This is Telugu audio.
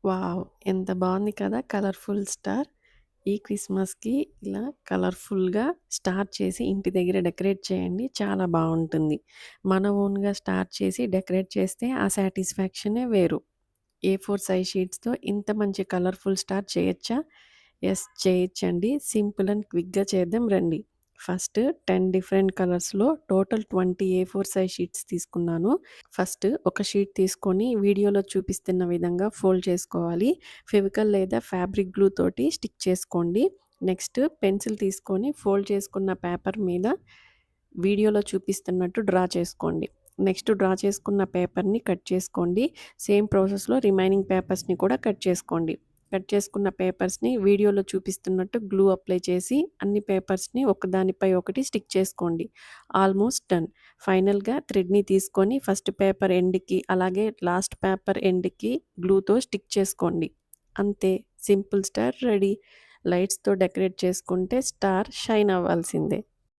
వావ్! ఎంత బావుంది కదా! Colourful star. ఈ క్రిస్మస్‌కి ఇలా కలర్‌ఫుల్‌గా స్టార్ చేసి ఇంటి దగ్గర డెకరేట్ చేయండి. చాలా బావుంటుంది. మన ఓన్‌గా స్టార్ చేసి డెకరేట్ చేస్తే ఆ సాటిస్ఫాక్షనే వేరు. ఏ ఫోర్ సైజ్ షీట్స్‌తో ఇంత మంచి కలర్‌ఫుల్ స్టార్ చేయొచ్చా? యెస్, చేయొచ్చండి. సింపుల్ అండ్ క్విక్‌గా చేద్దాం రండి. ఫస్ట్ 10 డిఫరెంట్ కలర్స్‌లో టోటల్ 20 ఏ ఫోర్ సైజ్ షీట్స్ తీసుకున్నాను. ఫస్ట్ ఒక షీట్ తీసుకొని వీడియోలో చూపిస్తున్న విధంగా ఫోల్డ్ చేసుకోవాలి. ఫెవికల్ లేదా ఫ్యాబ్రిక్ గ్లూ తోటి స్టిక్ చేసుకోండి. నెక్స్ట్ పెన్సిల్ తీసుకొని ఫోల్డ్ చేసుకున్న పేపర్ మీద వీడియోలో చూపిస్తున్నట్టు డ్రా చేసుకోండి. నెక్స్ట్ డ్రా చేసుకున్న పేపర్‌ని కట్ చేసుకోండి. సేమ్ ప్రాసెస్‌లో రిమైనింగ్ పేపర్స్‌ని కూడా కట్ చేసుకోండి. కట్ చేసుకున్న పేపర్స్‌ని వీడియోలో చూపిస్తున్నట్టు గ్లూ అప్లై చేసి అన్ని పేపర్స్‌ని ఒకదానిపై ఒకటి స్టిక్ చేసుకోండి. Almost done. ఫైనల్‌గా థ్రెడ్‌ని తీసుకొని ఫస్ట్ పేపర్ ఎండ్‌కి అలాగే లాస్ట్ పేపర్ ఎండ్‌కి గ్లూతో స్టిక్ చేసుకోండి. అంతే, సింపుల్ స్టార్ రెడీ. లైట్స్‌తో డెకరేట్ చేసుకుంటే స్టార్ షైన్ అవ్వాల్సిందే.